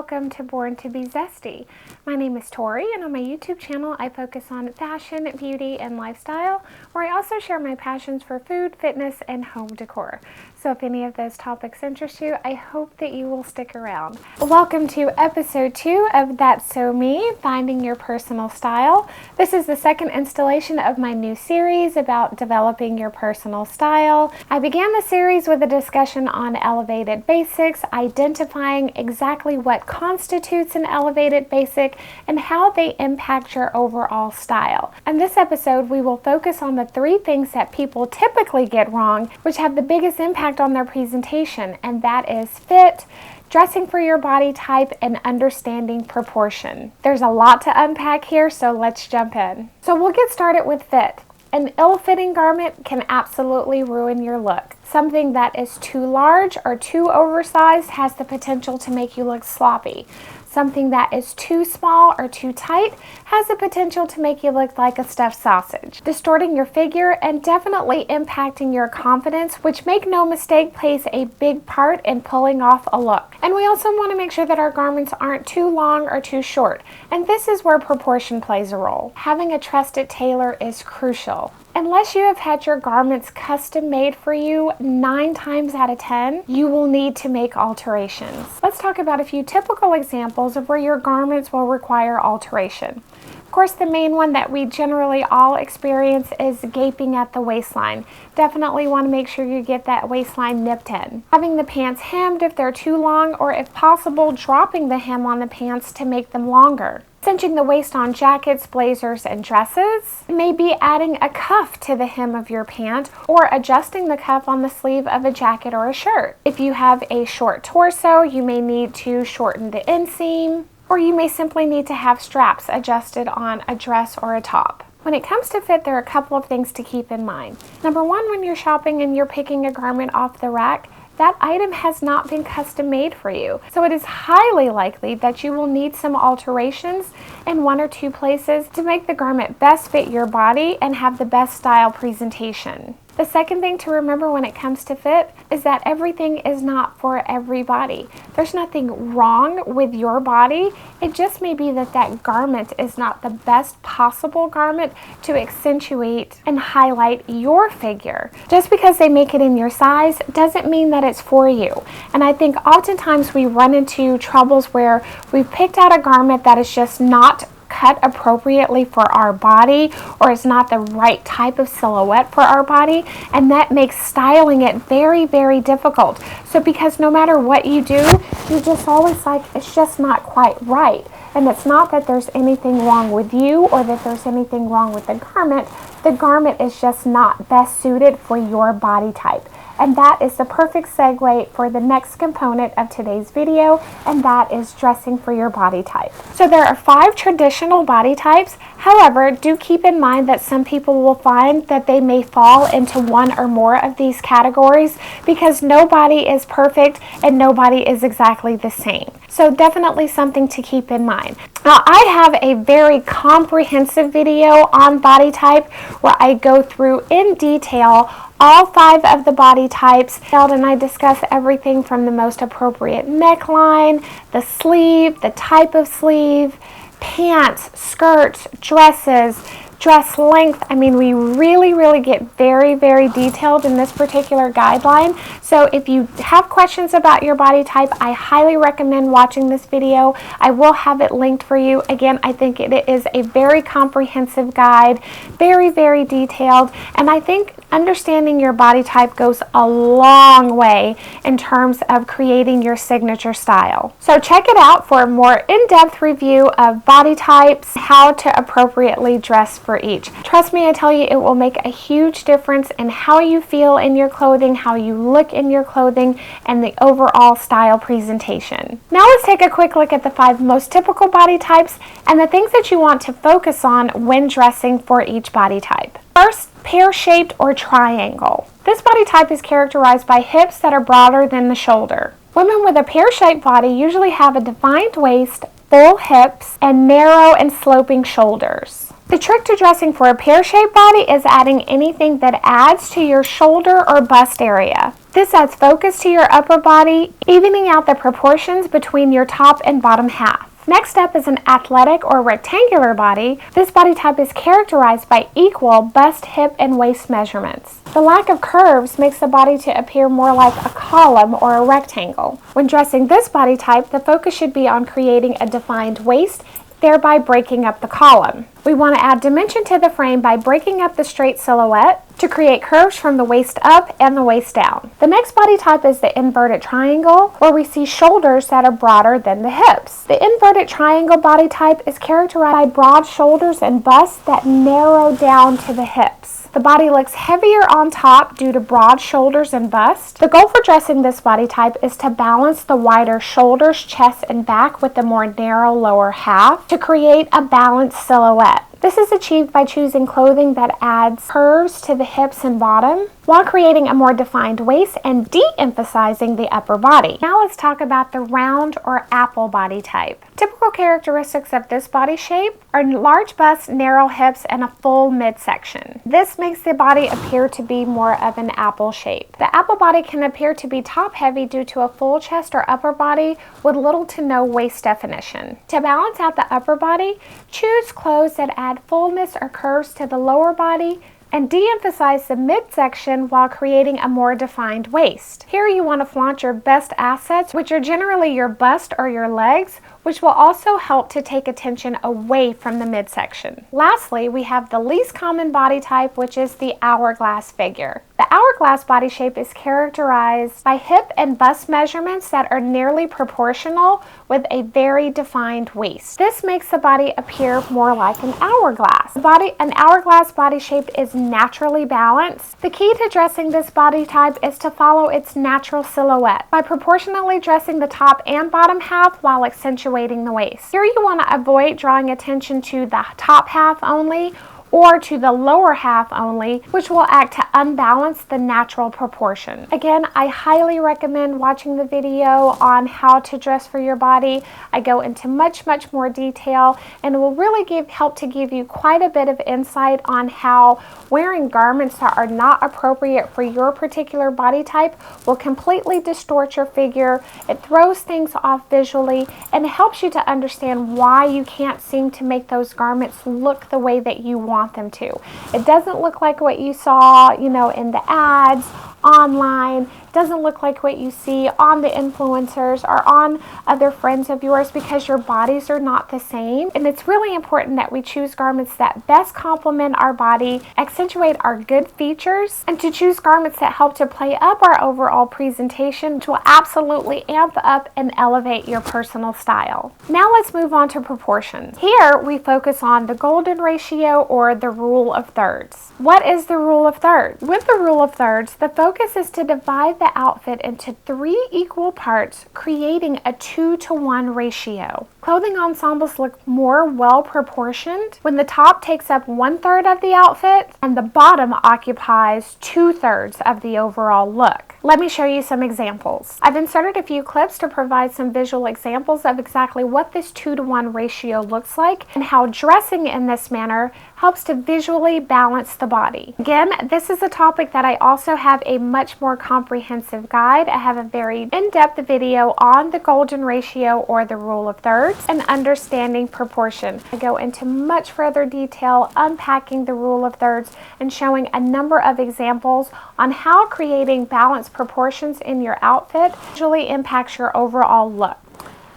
welcome to Born to be Zesty. My name is Tori, and on my YouTube channel I focus on fashion, beauty, and lifestyle, where I also share my passions for food, fitness, and home decor. So if any of those topics interest you, I hope that you will stick around. Welcome to episode 2 of That's So Me, Finding Your Personal Style. This is the second installation of my new series about developing your personal style. I began the series with a discussion on elevated basics, identifying exactly what constitutes an elevated basic and how they impact your overall style. In this episode, we will focus on the 3 things that people typically get wrong, which have the biggest impact on their presentation, and that is fit, dressing for your body type, and understanding proportion. There's a lot to unpack here, so let's jump in. So we'll get started with fit. An ill-fitting garment can absolutely ruin your look. Something that is too large or too oversized has the potential to make you look sloppy. Something that is too small or too tight has the potential to make you look like a stuffed sausage, distorting your figure and definitely impacting your confidence, which, make no mistake, plays a big part in pulling off a look. And we also want to make sure that our garments aren't too long or too short, and this is where proportion plays a role. Having a trusted tailor is crucial. Unless you have had your garments custom made for you 9 times out of 10, you will need to make alterations. Let's talk about a few typical examples of where your garments will require alteration. Of course, the main one that we generally all experience is gaping at the waistline. Definitely want to make sure you get that waistline nipped in. Having the pants hemmed if they're too long, or if possible, dropping the hem on the pants to make them longer. Cinching the waist on jackets, blazers, and dresses. Maybe adding a cuff to the hem of your pant, or adjusting the cuff on the sleeve of a jacket or a shirt. If you have a short torso, you may need to shorten the inseam, or you may simply need to have straps adjusted on a dress or a top. When it comes to fit, there are a couple of things to keep in mind. Number one, when you're shopping and you're picking a garment off the rack, that item has not been custom made for you. So it is highly likely that you will need some alterations in 1 or 2 places to make the garment best fit your body and have the best style presentation. The second thing to remember when it comes to fit is that everything is not for everybody. There's nothing wrong with your body. It just may be that that garment is not the best possible garment to accentuate and highlight your figure. Just because they make it in your size doesn't mean that it's for you. And I think oftentimes we run into troubles where we've picked out a garment that is just not cut appropriately for our body, or it's not the right type of silhouette for our body, and that makes styling it very, very difficult. So because no matter what you do, you're just always like, it's just not quite right. And it's not that there's anything wrong with you or that there's anything wrong with the garment. The garment is just not best suited for your body type. And that is the perfect segue for the next component of today's video, and that is dressing for your body type. So there are 5 traditional body types. However, do keep in mind that some people will find that they may fall into 1 or more of these categories, because nobody is perfect and nobody is exactly the same. So definitely something to keep in mind. Now, I have a very comprehensive video on body type where I go through in detail all 5 of the body types, and I discuss everything from the most appropriate neckline, the sleeve, the type of sleeve, pants, skirts, dresses, dress length. I mean, we really get very, very detailed in this particular guideline. So if you have questions about your body type, I highly recommend watching this video. I will have it linked for you. Again, I think it is a very comprehensive guide, very, very detailed, and I think understanding your body type goes a long way in terms of creating your signature style. So check it out for a more in-depth review of body types, how to appropriately dress for each. Trust me, I tell you, it will make a huge difference in how you feel in your clothing, how you look in your clothing, and the overall style presentation. Now let's take a quick look at the 5 most typical body types and the things that you want to focus on when dressing for each body type. First, pear-shaped or triangle. This body type is characterized by hips that are broader than the shoulder. Women with a pear-shaped body usually have a defined waist, full hips, and narrow and sloping shoulders. The trick to dressing for a pear-shaped body is adding anything that adds to your shoulder or bust area. This adds focus to your upper body, evening out the proportions between your top and bottom half. Next up is an athletic or rectangular body. This body type is characterized by equal bust, hip, and waist measurements. The lack of curves makes the body to appear more like a column or a rectangle. When dressing this body type, the focus should be on creating a defined waist, thereby breaking up the column. We want to add dimension to the frame by breaking up the straight silhouette to create curves from the waist up and the waist down. The next body type is the inverted triangle, where we see shoulders that are broader than the hips. The inverted triangle body type is characterized by broad shoulders and busts that narrow down to the hips. The body looks heavier on top due to broad shoulders and bust. The goal for dressing this body type is to balance the wider shoulders, chest, and back with the more narrow lower half to create a balanced silhouette. This is achieved by choosing clothing that adds curves to the hips and bottom while creating a more defined waist and de-emphasizing the upper body. Now let's talk about the round or apple body type. Typical characteristics of this body shape are large bust, narrow hips, and a full midsection. This makes the body appear to be more of an apple shape. The apple body can appear to be top heavy due to a full chest or upper body with little to no waist definition. To balance out the upper body, choose clothes that add fullness or curves to the lower body and de-emphasize the midsection while creating a more defined waist. Here you want to flaunt your best assets, which are generally your bust or your legs, which will also help to take attention away from the midsection. Lastly, we have the least common body type, which is the hourglass figure. The hourglass body shape is characterized by hip and bust measurements that are nearly proportional with a very defined waist. This makes the body appear more like an hourglass. An hourglass body shape is naturally balanced. The key to dressing this body type is to follow its natural silhouette by proportionally dressing the top and bottom half while accentuating the waist. Here you want to avoid drawing attention to the top half only or to the lower half only, which will act to unbalance the natural proportion. Again, I highly recommend watching the video on how to dress for your body. I go into much more detail and it will really help to give you quite a bit of insight on how wearing garments that are not appropriate for your particular body type will completely distort your figure. It throws things off visually and it helps you to understand why you can't seem to make those garments look the way that you want them to. It doesn't look like what you saw, in the ads, online. Doesn't look like what you see on the influencers or on other friends of yours because your bodies are not the same. And it's really important that we choose garments that best complement our body, accentuate our good features, and to choose garments that help to play up our overall presentation, which will absolutely amp up and elevate your personal style. Now let's move on to proportions. Here we focus on the golden ratio or the rule of thirds. What is the rule of thirds? With the rule of thirds, the focus is to divide the outfit into 3 equal parts, creating a 2-to-1 ratio. Clothing ensembles look more well proportioned when the top takes up 1/3 of the outfit and the bottom occupies 2/3 of the overall look. Let me show you some examples. I've inserted a few clips to provide some visual examples of exactly what this 2-to-1 ratio looks like and how dressing in this manner helps to visually balance the body. Again, this is a topic that I also have a much more comprehensive guide. I have a very in-depth video on the golden ratio or the rule of thirds and understanding proportion. I go into much further detail unpacking the rule of thirds and showing a number of examples on how creating balanced proportions in your outfit visually impacts your overall look.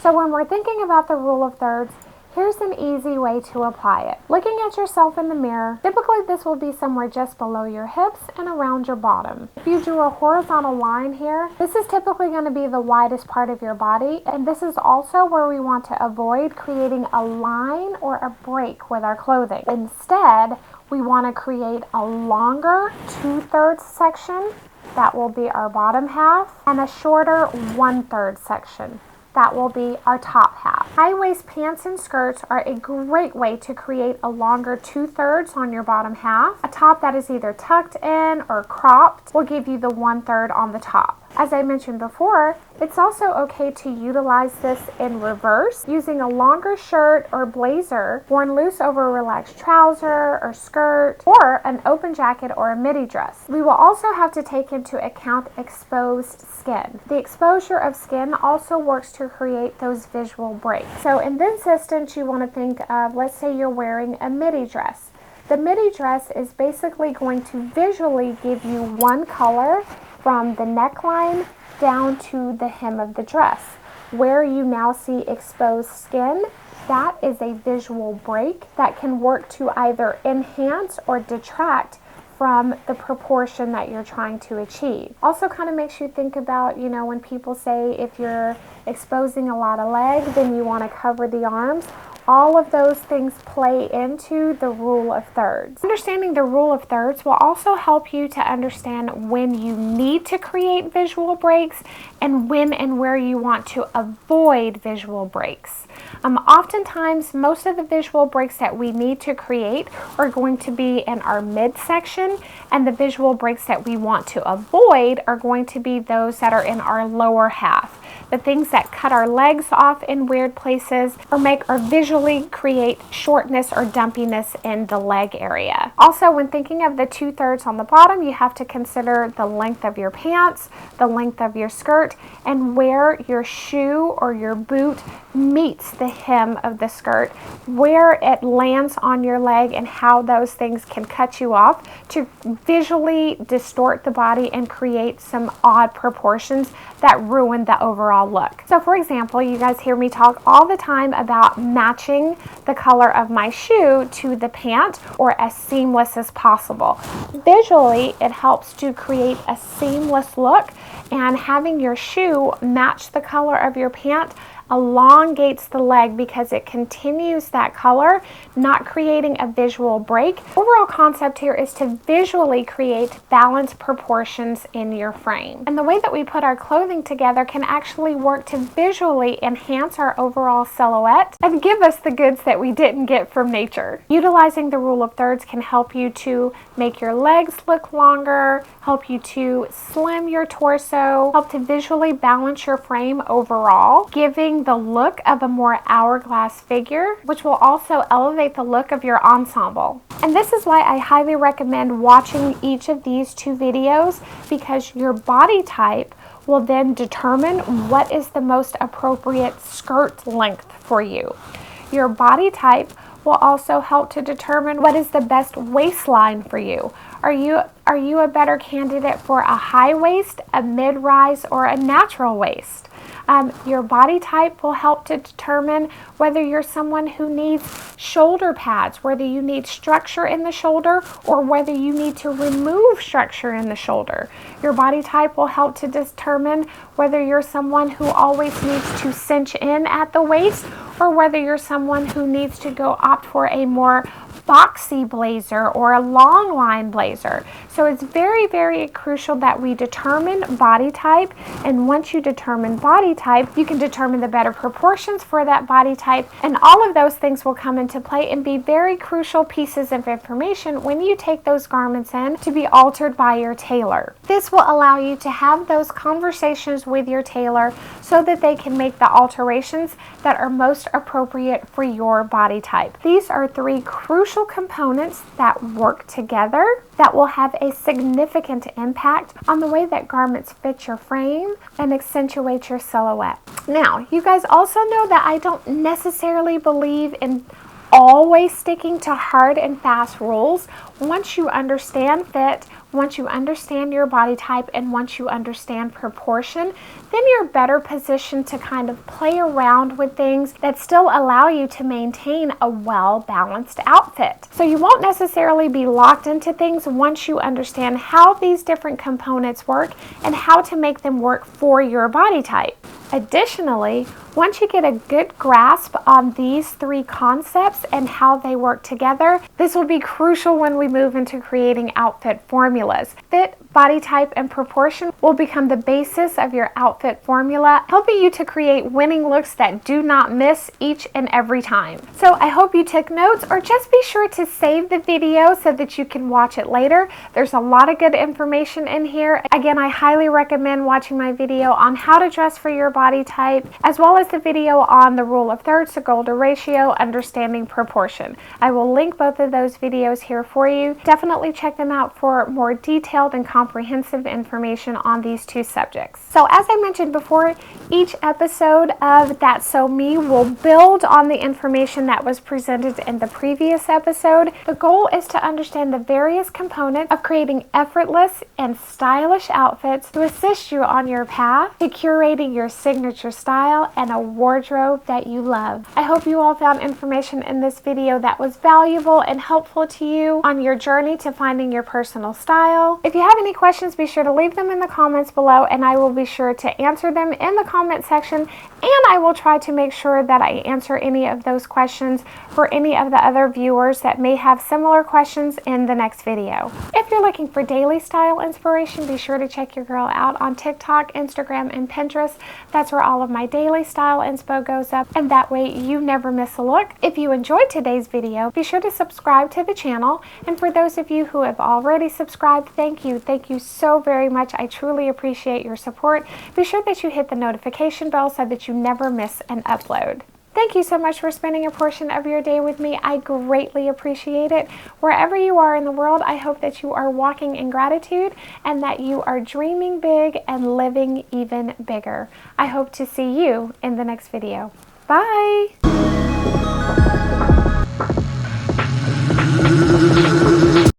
So when we're thinking about the rule of thirds, here's an easy way to apply it. Looking at yourself in the mirror, typically this will be somewhere just below your hips and around your bottom. If you drew a horizontal line here, this is typically going to be the widest part of your body, and this is also where we want to avoid creating a line or a break with our clothing. Instead, we want to create a longer 2/3 section, that will be our bottom half, and a shorter 1/3 section. That will be our top half. High waist pants and skirts are a great way to create a longer 2/3 on your bottom half. A top that is either tucked in or cropped will give you the 1/3 on the top. As I mentioned before, it's also okay to utilize this in reverse, using a longer shirt or blazer worn loose over a relaxed trouser or skirt, or an open jacket or a midi dress. We will also have to take into account exposed skin. The exposure of skin also works to create those visual breaks. So in this instance, you want to think of, let's say you're wearing a midi dress. The midi dress is basically going to visually give you one color from the neckline down to the hem of the dress. Where you now see exposed skin, that is a visual break that can work to either enhance or detract from the proportion that you're trying to achieve. Also kind of makes you think about, when people say if you're exposing a lot of leg, then you want to cover the arms. All of those things play into the rule of thirds. Understanding the rule of thirds will also help you to understand when you need to create visual breaks and when and where you want to avoid visual breaks. Oftentimes, most of the visual breaks that we need to create are going to be in our midsection, and the visual breaks that we want to avoid are going to be those that are in our lower half. The things that cut our legs off in weird places or visually create shortness or dumpiness in the leg area. Also, when thinking of the 2/3 on the bottom, you have to consider the length of your pants, the length of your skirt, and where your shoe or your boot meets the hem of the skirt, where it lands on your leg, and how those things can cut you off to visually distort the body and create some odd proportions that ruin the overall look. So for example, you guys hear me talk all the time about matching the color of my shoe to the pant, or as seamless as possible. Visually, it helps to create a seamless look, and having your shoe match the color of your pant elongates the leg because it continues that color, not creating a visual break. Overall concept here is to visually create balanced proportions in your frame. And the way that we put our clothing together can actually work to visually enhance our overall silhouette and give us the goods that we didn't get from nature. Utilizing the rule of thirds can help you to make your legs look longer, help you to slim your torso, help to visually balance your frame overall, giving the look of a more hourglass figure, which will also elevate the look of your ensemble. And this is why I highly recommend watching each of these two videos, because your body type will then determine what is the most appropriate skirt length for you. Your body type will also help to determine what is the best waistline for you. Are you a better candidate for a high waist, a mid-rise, or a natural waist? Your body type will help to determine whether you're someone who needs shoulder pads, whether you need structure in the shoulder, or whether you need to remove structure in the shoulder. Your body type will help to determine whether you're someone who always needs to cinch in at the waist, or whether you're someone who needs to go opt for a more boxy blazer or a long line blazer. So it's very, very crucial that we determine body type, and once you determine body type, you can determine the better proportions for that body type, and all of those things will come into play and be very crucial pieces of information when you take those garments in to be altered by your tailor. This will allow you to have those conversations with your tailor so that they can make the alterations that are most appropriate for your body type. These are three crucial components that work together that will have a significant impact on the way that garments fit your frame and accentuate your silhouette. Now, you guys also know that I don't necessarily believe in always sticking to hard and fast rules. Once you understand fit, once you understand your body type, and once you understand proportion, then you're better positioned to kind of play around with things that still allow you to maintain a well-balanced outfit. So you won't necessarily be locked into things once you understand how these different components work and how to make them work for your body type. Additionally, once you get a good grasp on these three concepts and how they work together, this will be crucial when we move into creating outfit formulas. Fit, body type, and proportion will become the basis of your outfit formula, helping you to create winning looks that do not miss each and every time. So I hope you took notes, or just be sure to save the video so that you can watch it later. There's a lot of good information in here. Again, I highly recommend watching my video on how to dress for your body type, as well as the video on the rule of thirds, the golden ratio, understanding proportion. I will link both of those videos here for you. Definitely check them out for more detailed and comprehensive information on these two subjects. So as I mentioned before, each episode of That's So Me will build on the information that was presented in the previous episode. The goal is to understand the various components of creating effortless and stylish outfits to assist you on your path to curating your signature style and a wardrobe that you love. I hope you all found information in this video that was valuable and helpful to you on your journey to finding your personal style. If you have any questions, be sure to leave them in the comments below, and I will be sure to answer them in the comment section, and I will try to make sure that I answer any of those questions for any of the other viewers that may have similar questions in the next video. If you're looking for daily style inspiration, be sure to check your girl out on TikTok, Instagram, and Pinterest. That's where all of my daily style inspo goes up, and that way you never miss a look. If you enjoyed today's video, be sure to subscribe to the channel, and for those of you who have already subscribed, thank you so very much. I truly appreciate your support. Be sure that you hit the notification bell so that you never miss an upload. Thank you so much for spending a portion of your day with me. I greatly appreciate it. Wherever you are in the world, I hope that you are walking in gratitude and that you are dreaming big and living even bigger. I hope to see you in the next video. Bye!